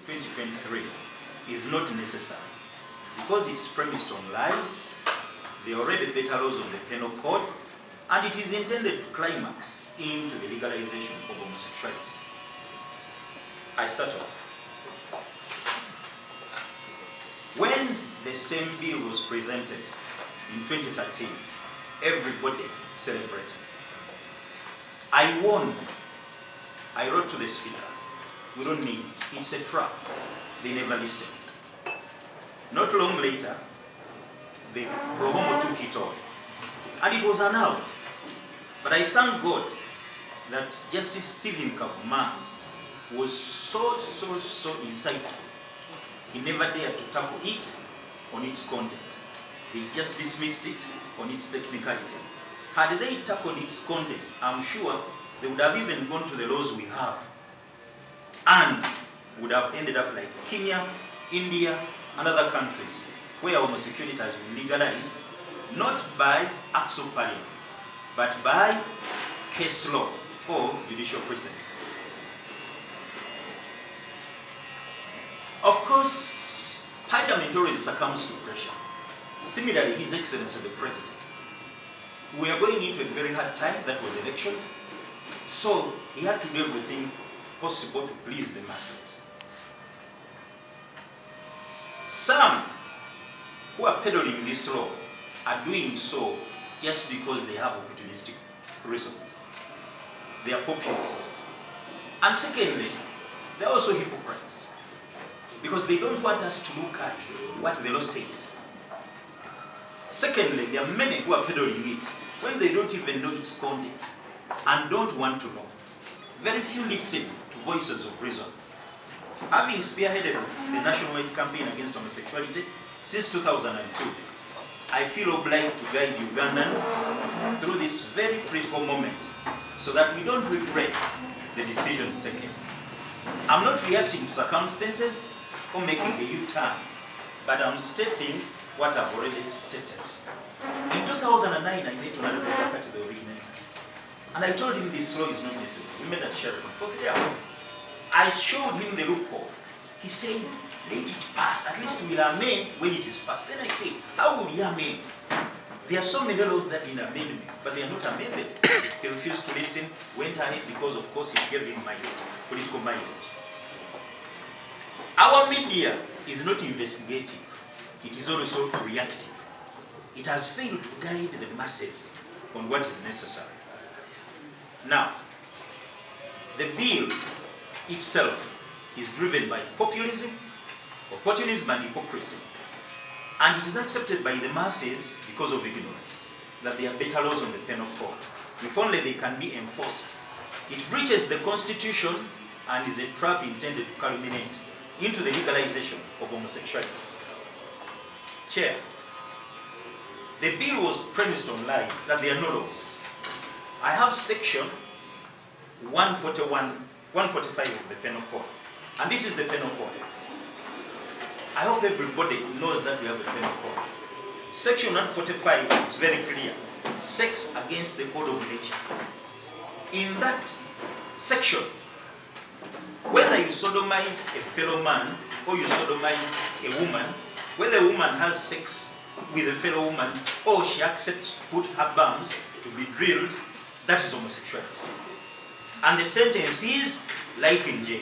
2023 is not necessary because it's premised on lies. There are already better laws on the penal code, and it is intended to climax into the legalization of homosexuality. I start off. When the same bill was presented in 2013, everybody celebrated. I warned, I wrote to the speaker, we don't need it, it's a trap. They never listened. Not long later, the pro homo took it on, and it was annulled. But I thank God that Justice Stephen Kavuma was so insightful. He never dared to tackle it on its content. They just dismissed it on its technicality. Had they tackled its content, I'm sure they would have even gone to the laws we have and would have ended up like Kenya, India, and other countries where homosexuality has been legalized, not by acts of parliament, but by case law or judicial precedents. Of course, Parliament always succumbs to pressure. Similarly, His Excellency the President. We are going into a very hard time, that was elections, so he had to do everything possible to please the masses. Some who are peddling this law are doing so just because they have opportunistic reasons. They are populists. And secondly, they are also hypocrites, because they don't want us to look at what the law says. Secondly, there are many who are peddling it when they don't even know its content and don't want to know. Very few listen to voices of reason. Having spearheaded the nationwide campaign against homosexuality since 2002, I feel obliged to guide Ugandans through this very critical moment so that we don't regret the decisions taken. I'm not reacting to circumstances or making a U-turn, but I'm stating what I've already stated. In 2009, I met Honorable Bakati, the originator, and I told him this law is not necessary. We met at Sheraton for 3 hours. I showed him the loophole. He said, let it pass. At least we'll amend when it is passed. Then I said, how will you amend? There are so many laws that need amendment, but they are not amended. He refused to listen, went ahead because, of course, it gave him political mileage. Our media is not investigative. It is also reactive. It has failed to guide the masses on what is necessary. Now, the bill itself is driven by populism, opportunism, and hypocrisy. And it is accepted by the masses because of ignorance, that there are better laws on the penal code. If only they can be enforced. It breaches the Constitution and is a trap intended to culminate into the legalization of homosexuality. Chair, the bill was premised on lies, that there are no laws. I have section 145 of the penal code, and this is the penal code. I hope everybody knows that we have a penal code. Section 145 is very clear. Sex against the code of nature. In that section, whether you sodomize a fellow man or you sodomize a woman, whether a woman has sex with a fellow woman or she accepts to put her bums to be drilled, that is homosexuality. And the sentence is life in jail.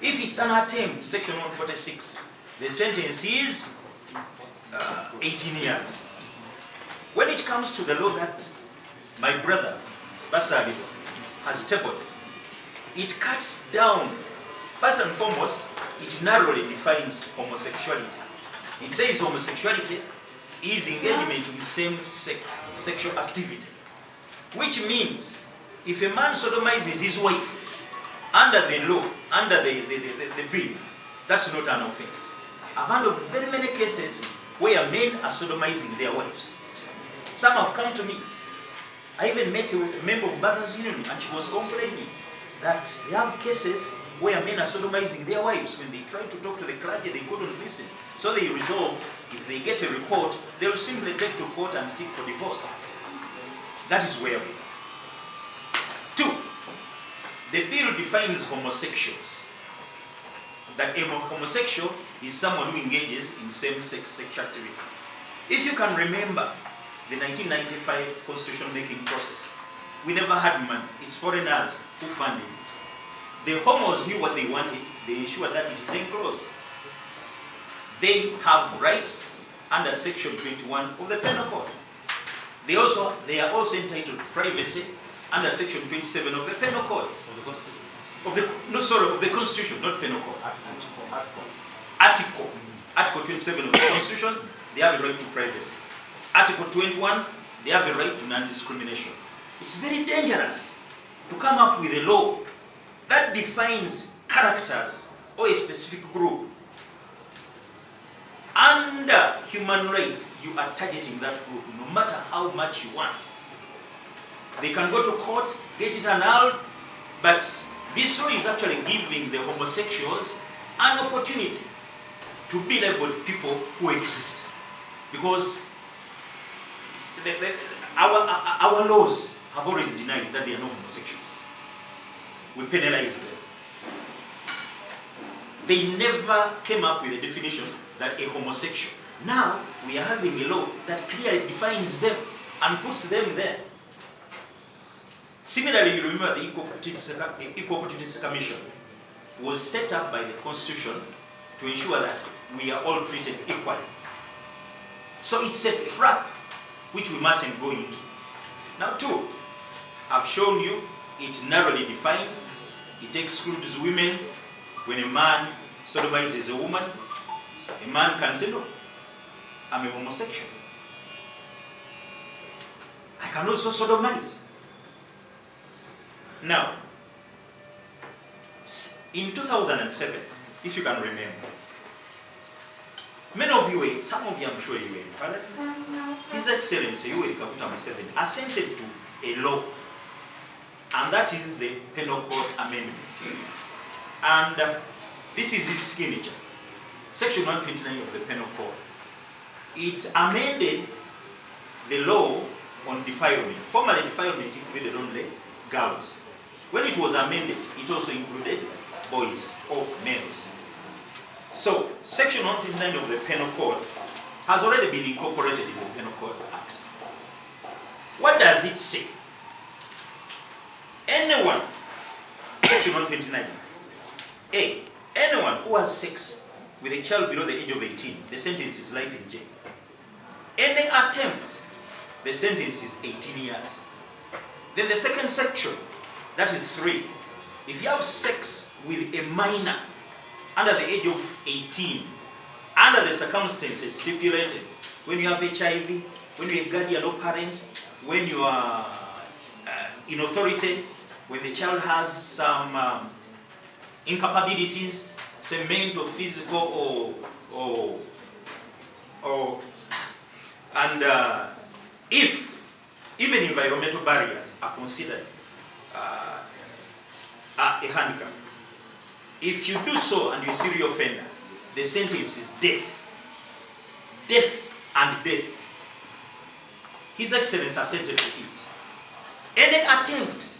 If it's an attempt, section 146, the sentence is 18 years. When it comes to the law that my brother Basalirwa has tabled, it cuts down, first and foremost, it narrowly defines homosexuality. It says homosexuality is engagement with same-sex sexual activity, which means if a man sodomizes his wife under the law, under the bill, that's not an offense. I've handled very many cases where men are sodomizing their wives. Some have come to me. I even met a member of Mothers Union, and she was complaining that they have cases where men are sodomizing their wives. When they tried to talk to the clergy, they couldn't listen. So they resolved, if they get a report, they'll simply take to court and seek for divorce. That is where we are. 2, the bill defines homosexuals. that a homosexual is someone who engages in same-sex sexual activity. If you can remember the 1995 constitution making process, we never had money. It's foreigners who funded it. The homos knew what they wanted. They ensured that it is enclosed. They have rights under section 21 of the Penal Code. They are also entitled to privacy under section 27 of the Penal Code. Of the Constitution, not Penal Code. Article 27 of the Constitution, they have a right to privacy. Article 21, they have a right to non-discrimination. It's very dangerous to come up with a law that defines characters or a specific group. Under human rights, you are targeting that group no matter how much you want. They can go to court, get it annulled, but this law is actually giving the homosexuals an opportunity to be labeled people who exist. Because our laws have always denied that they are not homosexuals. We penalize them. They never came up with a definition that a homosexual. Now we are having a law that clearly defines them and puts them there. Similarly, you remember the Equal Opportunities Commission was set up by the Constitution to ensure that we are all treated equally. So it's a trap which we mustn't go into. Now, two, I've shown you it narrowly defines, it excludes women. When a man sodomizes a woman, a man can say, no, I'm a homosexual. I can also sodomize. Now, in 2007, if you can remember, many of you, some of you I'm sure you were, His Excellency Yoweri Kaguta Museveni assented to a law, and that is the Penal Code Amendment. And this is his signature, Section 129 of the Penal Code. It amended the law on defilement. Formerly, defilement included only girls. When it was amended, it also included boys or males. So, Section 129 of the Penal Code has already been incorporated in the Penal Code Act. What does it say? Anyone, Section 129, A, anyone who has sex with a child below the age of 18, the sentence is life in jail. Any attempt, the sentence is 18 years. Then the second section, that is 3. If you have sex with a minor under the age of 18, under the circumstances stipulated, when you have HIV, when you're a guardian or parent, when you are in authority, when the child has some incapabilities, say mental, physical, and if even environmental barriers are considered a handicap, if you do so and you're a serial offender, the sentence is death. Death and death. His Excellency assented to it. Any attempt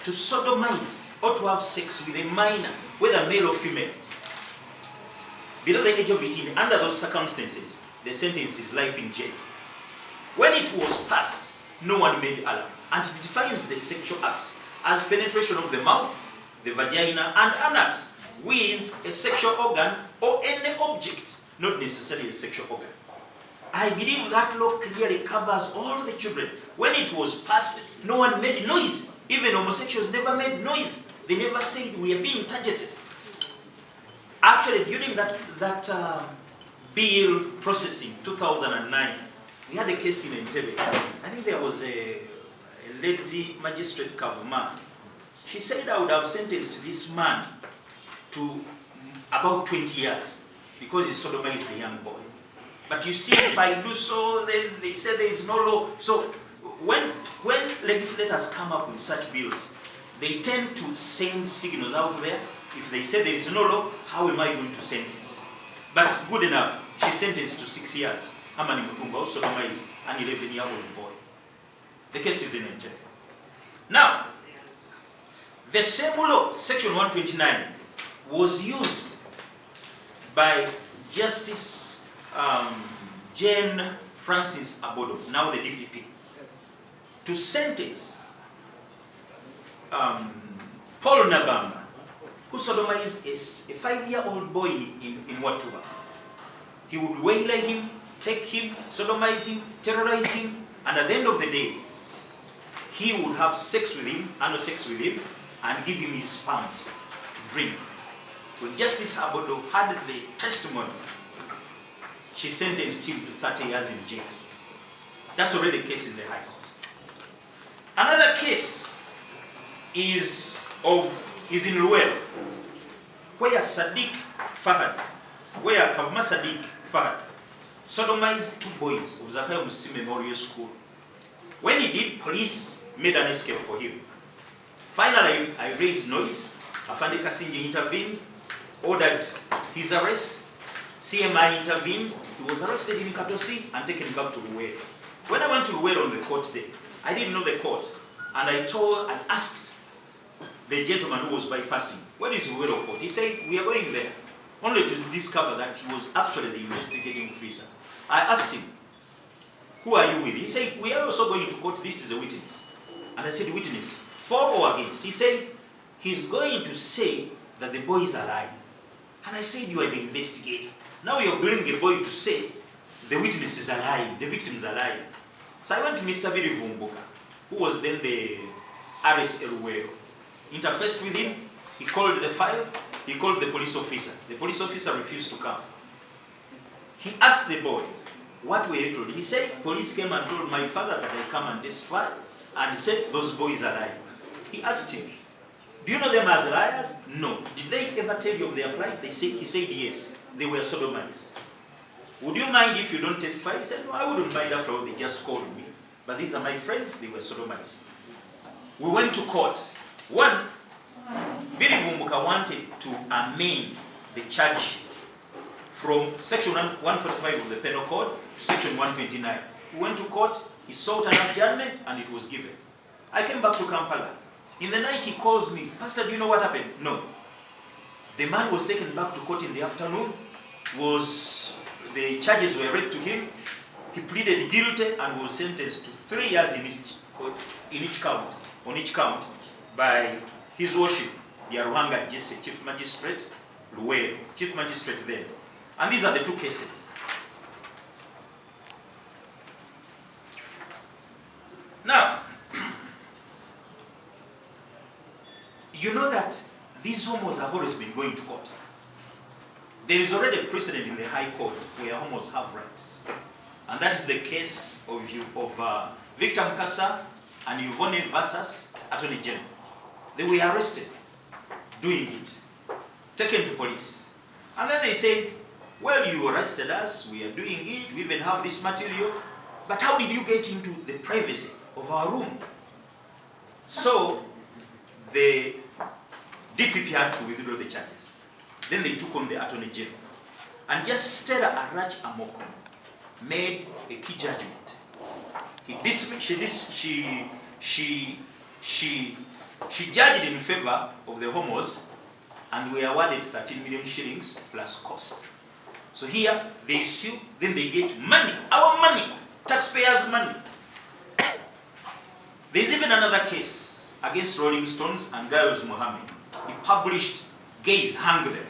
to sodomize or to have sex with a minor, whether male or female, below the age of 18, under those circumstances, the sentence is life in jail. When it was passed, no one made alarm, and it defines the sexual act as penetration of the mouth, the vagina, and anus with a sexual organ or any object, not necessarily a sexual organ. I believe that law clearly covers all the children. When it was passed, no one made noise. Even homosexuals never made noise. They never said we are being targeted. Actually, during that bill processing, 2009, we had a case in Entebbe. I think there was a lady magistrate Kavuma. She said I would have sentenced this man to about 20 years because he sodomized the young boy. But you see, if I do so, then they say there is no law. So when legislators come up with such bills, they tend to send signals out there. If they say there is no law, how am I going to sentence? But it's good enough. She's sentenced to 6 years. Amani Mutumba also sodomized an 11-year-old boy. The case is in Entebbe. Now, the same law, Section 129, was used by Justice Jane Francis Abodo, now the DPP, to sentence Paul Nabamba, who sodomized a 5-year-old boy in Watuba. He would waylay him, take him, sodomize him, terrorize him, and at the end of the day, he would have sex with him, anal sex with him, and give him his sperms to drink. When Justice Abodo had the testimony, she sentenced him to 30 years in jail. That's already a case in the High Court. Another case is in Luwero, where Sadiq Fahad, where Kavuma Sadiq Fahad sodomized 2 boys of Zakayo Musi Memorial School. When he did, police made an escape for him. Finally, I raised noise. Afande Kasinji intervened, ordered his arrest. CMI intervened. He was arrested in Katosi and taken back to Luwero. When I went to Luwero on the court day, I didn't know the court, and I asked the gentleman who was bypassing, where is Luwero court? He said, we are going there, only to discover that he was actually the investigating officer. I asked him, who are you with? He said, we are also going to court, this is a witness. And I said, witness, for or against? He said, he's going to say that the boy is alive. And I said, you are the investigator. Now you're bringing a boy to say the witness is alive, the victim is alive. So I went to Mr. Biri Vumbuka, who was then the RS Eluwero. Interfaced with him, he called the file, he called the police officer. The police officer refused to come. He asked the boy, what were you told? He said, police came and told my father that I come and testify, and said those boys are lying. He asked him, do you know them as liars? No. Did they ever tell you of their plight? He said yes. They were sodomized. Would you mind if you don't testify? He said, no, I wouldn't mind after all, they just called me. But these are my friends, they were sodomized. We went to court. One, Biri Vumbuka wanted to amend the charge sheet from section 145 of the penal code to section 129. We went to court, he sought an adjournment, and it was given. I came back to Kampala. In the night he calls me, Pastor, do you know what happened? No. The man was taken back to court in the afternoon, the charges were read to him, he pleaded guilty and was sentenced to 3 years on each count by His Worship, the Aruhanga Jesse, Chief Magistrate, Luwero, Chief Magistrate then. And these are the 2 cases. Now, you know that these homos have always been going to court. There is already a precedent in the High Court where homos have rights. And that is the case of Victor Mukasa and Yvonne versus Attorney General. They were arrested doing it, taken to police. And then they said, well, you arrested us, we are doing it, we even have this material, but how did you get into the privacy of our room? So the DPP had to withdraw the charges. Then they took on the Attorney General. And Justice Stella Arach Amoko made a key judgment. She judged in favor of the homos, and we awarded 13 million shillings plus cost. So here they sue, then they get money, our money, taxpayers' money. There's even another case against Rolling Stones and Gaius Mohammed. He published Gays Hang Them.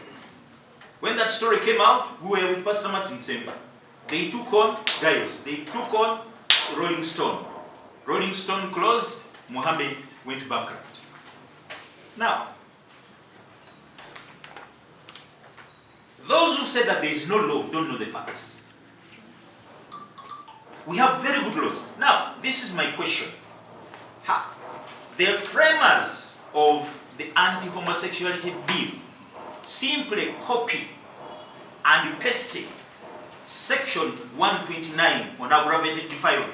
When that story came out, we were with Pastor Martin Semba. They took on Gaius, they took on Rolling Stone. Rolling Stone closed, Mohammed went bankrupt. Now, those who say that there is no law don't know the facts. We have very good laws. Now, this is my question. The framers of the anti-homosexuality bill simply copied and pasted section 129 on aggravated defilement,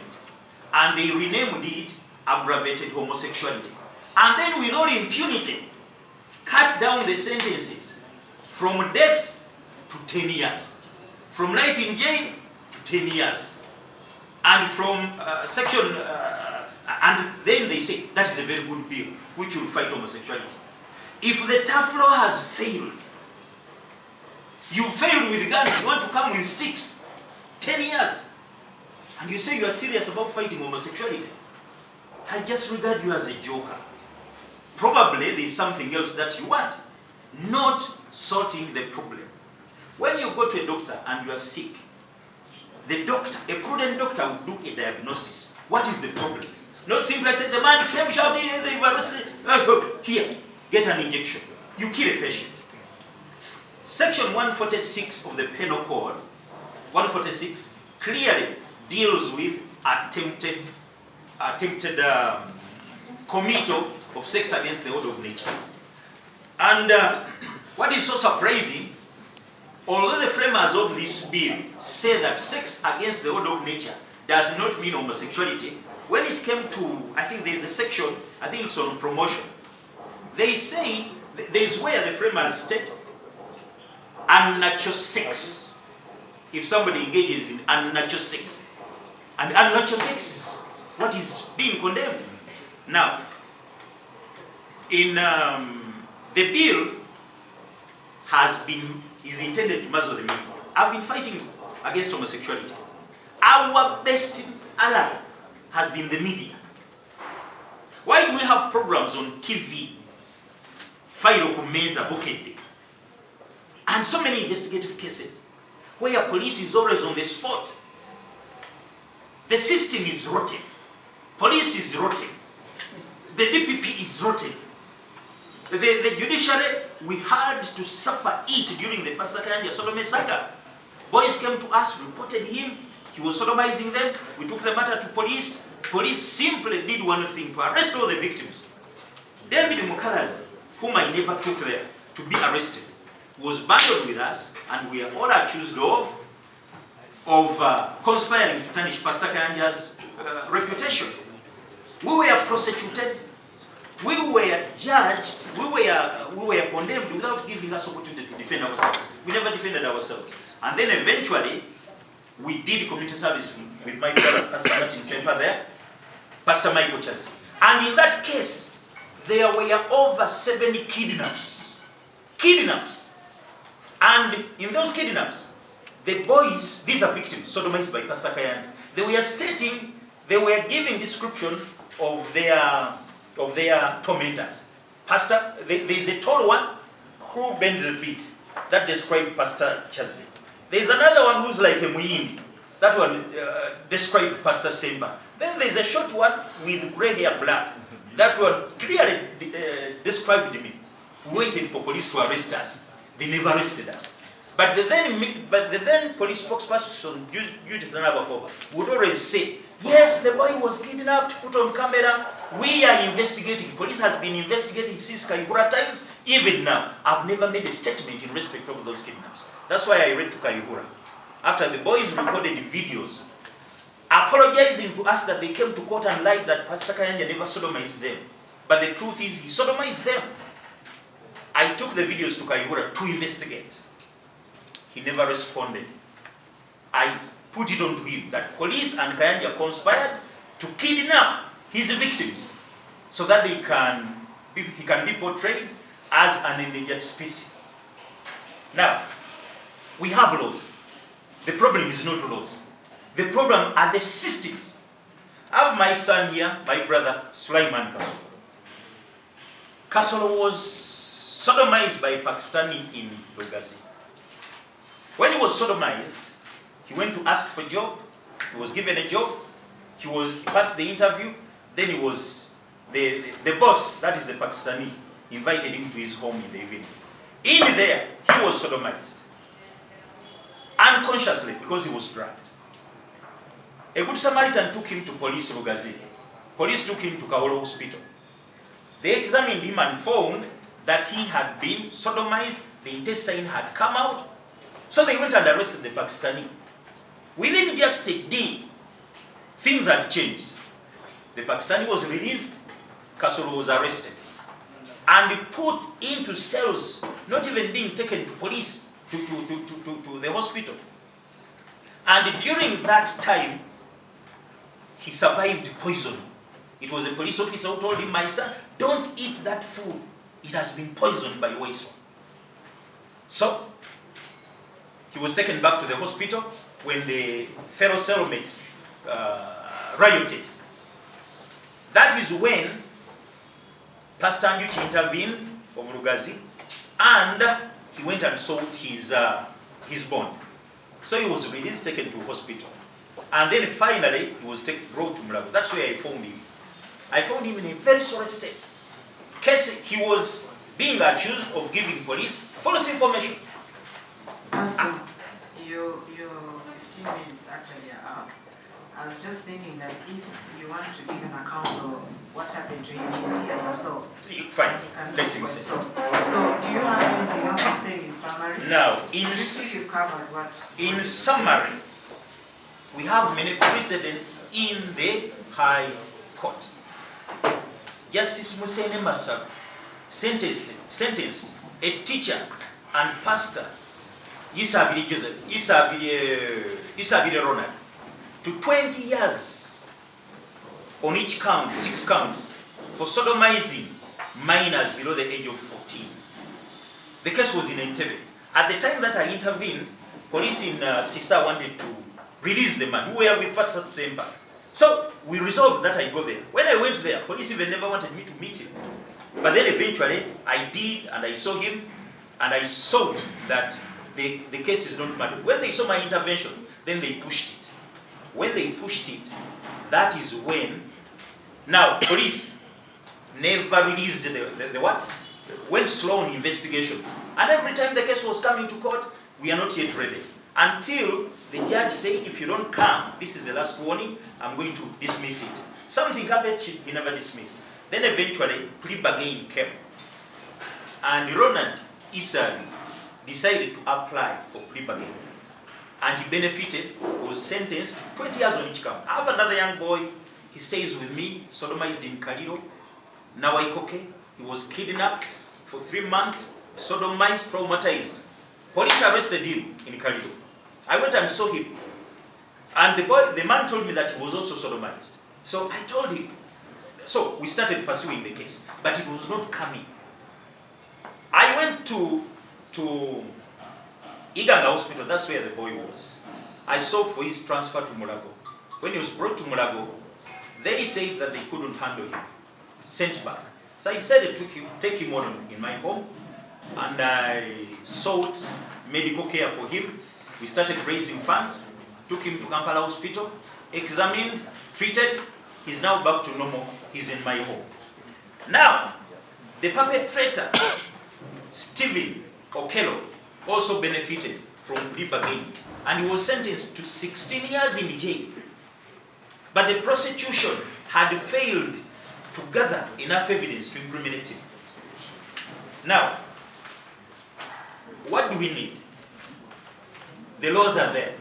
and they renamed it aggravated homosexuality. And then with all impunity, cut down the sentences from death to 10 years, from life in jail to 10 years, and from and then they say that is a very good bill which will fight homosexuality. If the tough law has failed You failed with guns, you want to come with sticks. 10 years. And you say you are serious about fighting homosexuality. I just regard you as a joker. Probably there is something else that you want. Not sorting the problem. When you go to a doctor and you are sick, the doctor, a prudent doctor will do a diagnosis. What is the problem? Not simply say the man came shouting, they've arrested. Here, get an injection. You kill a patient. Section 146 of the Penal Code, 146, clearly deals with attempted committal of sex against the order of nature. And what is so surprising, although the framers of this bill say that sex against the order of nature does not mean homosexuality, when it came to, I think there's a section, I think it's on promotion, they say, there's where the framers state unnatural sex. If somebody engages in unnatural sex, and unnatural sex is what is being condemned. Now, in the bill is intended to muzzle the media. I've been fighting against homosexuality. Our best ally has been the media. Why do we have programs on TV? Fairo kumeza bukidde. And so many investigative cases where police is always on the spot. The system is rotten. Police is rotten. The DPP is rotten. The judiciary, we had to suffer it during the Pastor Kayanja Solomon saga. Boys came to us, reported him. He was sodomizing them. We took the matter to police. Police simply did one thing, to arrest all the victims. David Mukalazi, whom I never took there to be arrested, was bundled with us, and we are all accused of conspiring to tarnish Pastor Kayanja's reputation. We were prosecuted, we were judged, we were condemned without giving us opportunity to defend ourselves. We never defended ourselves. And then eventually, we did community service with my brother, Pastor Martin Semper there, Pastor Michael Chaz. And in that case, there were over 70 kidnaps. Kidnaps. And in those kidnaps, the boys, these are victims, sodomized by Pastor Kayanja. They were stating, they were giving description of their tormentors. Pastor, there is a tall one who bends a bit. That described Pastor Chazi. There is another one who's like a muindi. That one described Pastor Semba. Then there is a short one with grey hair black. That one clearly described me. We waited for police to arrest us. They never arrested us. But the then police spokesperson, Judith Nanabakoba, would always say, yes, the boy was kidnapped, put on camera. We are investigating. Police has been investigating since Kayihura times. Even now, I've never made a statement in respect of those kidnaps. That's why I read to Kayihura. After the boys recorded videos, apologizing to us that they came to court and lied that Pastor Kayanja never sodomized them. But the truth is, he sodomized them. I took the videos to Kayihura to investigate. He never responded. I put it on to him that police and Kayanja conspired to kidnap his victims so that he can be portrayed as an endangered species. Now, we have laws. The problem is not laws. The problem are the systems. I have my son here, my brother, Sulaiman Kasolo. Kasolo was sodomized by a Pakistani in Lugazi. When he was sodomized, he went to ask for a job. He was given a job. He passed the interview. Then he was, the boss, that is the Pakistani, invited him to his home in the evening. In there, he was sodomized. Unconsciously, because he was drugged. A good Samaritan took him to police Lugazi. Police took him to Kaholo Hospital. They examined him and found that he had been sodomized, the intestine had come out. So they went and arrested the Pakistani. Within just a day, things had changed. The Pakistani was released, Kasolo was arrested, and put into cells, not even being taken to police, to the hospital. And during that time, he survived poisoning. It was a police officer who told him, my son, don't eat that food. It has been poisoned by Waiso. So, he was taken back to the hospital when the fellow cellmates rioted. That is when Pastor Anjuki intervened of Lugazi, and he went and sought his bond. So he was released, taken to hospital. And then finally, he was brought to Mulago. That's where I found him. I found him in a very sorry state. He was being accused of giving police false information. Pastor, your 15 minutes actually are up. I was just thinking that if you want to give an account of what happened to him and himself, fine, let him say. So do you have anything else to say in summary? Now, you've covered what? In summary, we have many precedents in the High Court. Justice Musene Masaru sentenced a teacher and pastor, Isabire Ronald, to 20 years on each count, 6 counts, for sodomizing minors below the age of 14. The case was in Entebbe. At the time that I intervened, police in Sisa wanted to release the man who were with Pastor Tsemba. So we resolved that I go there. When I went there, police even never wanted me to meet him. But then eventually I did, and I saw him, and I sought that the case is not murder. When they saw my intervention, then they pushed it. When they pushed it, that is when, now police never released the what? Went slow on investigations. And every time the case was coming to court, we are not yet ready. Until the judge said, if you don't come, this is the last warning, I'm going to dismiss it. Something happened, he never dismissed. Then eventually, plea bargain came. And Ronald Isari decided to apply for plea bargain. And he benefited, was sentenced to 20 years on each count. I have another young boy, he stays with me, sodomized in Kaliro, Nawaikoke. He was kidnapped for 3 months, sodomized, traumatized. Police arrested him in Kaliro. I went and saw him. And the man told me that he was also sodomized. So I told him. So we started pursuing the case, but it was not coming. I went to Agamba Hospital, that's where the boy was. I sought for his transfer to Mulago. When he was brought to Mulago, they said that they couldn't handle him. Sent back. So I decided to take him on in my home, and I sought medical care for him. We started raising funds, took him to Kampala Hospital, examined, treated. He's now back to normal. He's in my home. Now, the perpetrator, Stephen Okello, also benefited from plea bargain, and he was sentenced to 16 years in jail. But the prosecution had failed to gather enough evidence to incriminate him. Now, what do we need? The laws are there.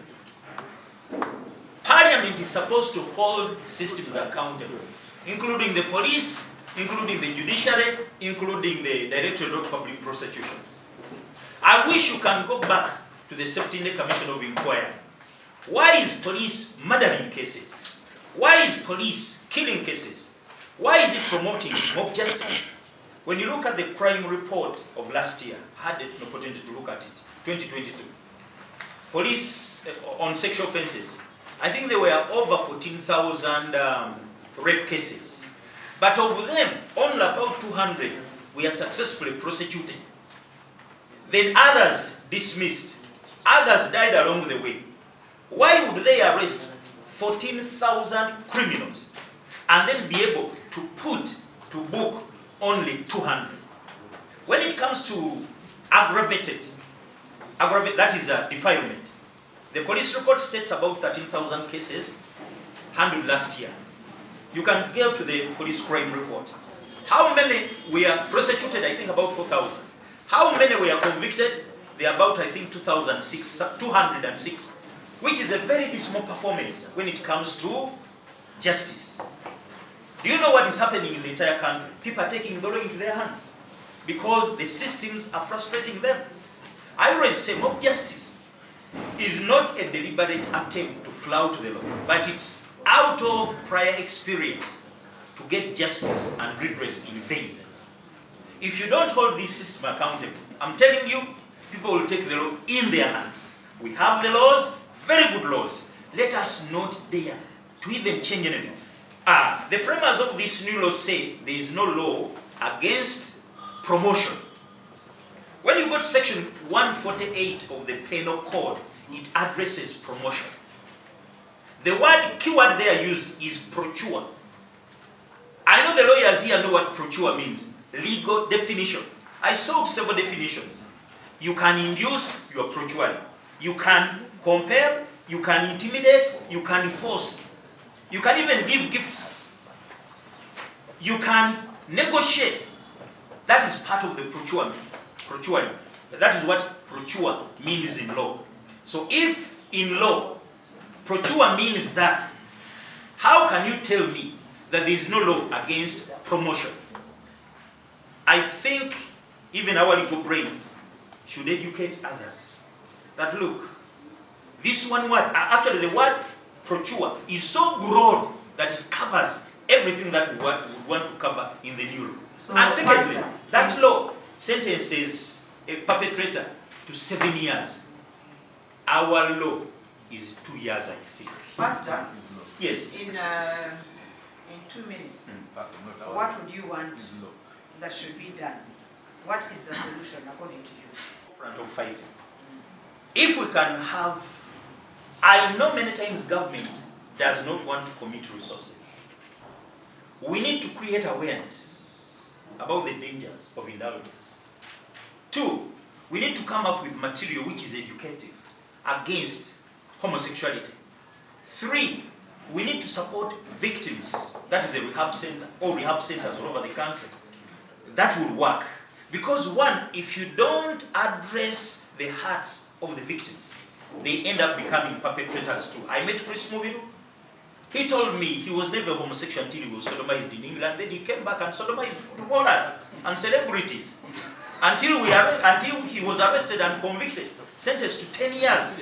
Parliament is supposed to hold systems accountable, including the police, including the judiciary, including the Directorate of Public Prosecutions. I wish you can go back to the 17th Commission of Inquiry. Why is police murdering cases? Why is police killing cases? Why is it promoting mob justice? When you look at the crime report of last year, I had an opportunity to look at it, 2022. Police on sexual offenses, I think there were over 14,000 rape cases. But of them, only about 200 were successfully prosecuted. Then others dismissed. Others died along the way. Why would they arrest 14,000 criminals and then be able to put to book only 200? When it comes to aggravated, that is a defilement. The police report states about 13,000 cases handled last year. You can go to the police crime report. How many were prosecuted? I think about 4,000. How many were convicted? They are about, I think, 206, which is a very dismal performance when it comes to justice. Do you know what is happening in the entire country? People are taking the law into their hands because the systems are frustrating them. I always say mob justice is not a deliberate attempt to flout the law, but it's out of prior experience to get justice and redress in vain. If you don't hold this system accountable, I'm telling you, people will take the law in their hands. We have the laws, very good laws. Let us not dare to even change anything. The framers of this new law say there is no law against promotion. When you go to section 148 of the Penal Code, it addresses promotion. The keyword there used is procure. I know the lawyers here know what procure means. Legal definition. I saw several definitions. You can induce, you are procuring. You can compel, you can intimidate, you can force. You can even give gifts. You can negotiate. That is part of the procuring. That is what procure means in law. So if in law, procure means that, how can you tell me that there is no law against promotion? I think even our legal brains should educate others that look, this one word, actually the word procure is so broad that it covers everything that we want to cover in the new law. So, and secondly, Pastor, that law sentences a perpetrator to 7 years. Our law is 2 years, I think. Pastor, Yes. in 2 minutes, what would you want that should be done? What is the solution according to you? Front of fighting. If we can have, I know many times government does not want to commit resources. We need to create awareness about the dangers of indulgence. 2, we need to come up with material which is educative against homosexuality. 3, we need to support victims. That is a rehab center or rehab centers all over the country. That will work. Because 1, if you don't address the hearts of the victims, they end up becoming perpetrators too. I met Chris Mubiru. He told me he was never homosexual until he was sodomized in England. Then he came back and sodomized footballers and celebrities. Until he was arrested and convicted, sentenced to 10 years.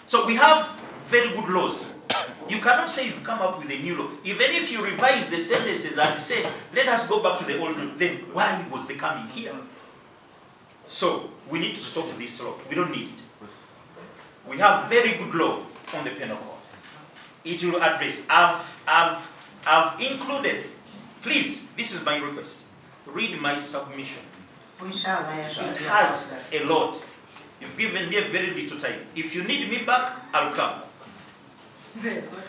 So we have very good laws. You cannot say you've come up with a new law. Even if you revise the sentences and say, let us go back to the old law, then why was they coming here? So we need to stop this law. We don't need it. We have very good law on the penal code. It will address. I've included. Please, this is my request. Read my submission. It has a lot. You've given me a very little time. If you need me back, I'll come.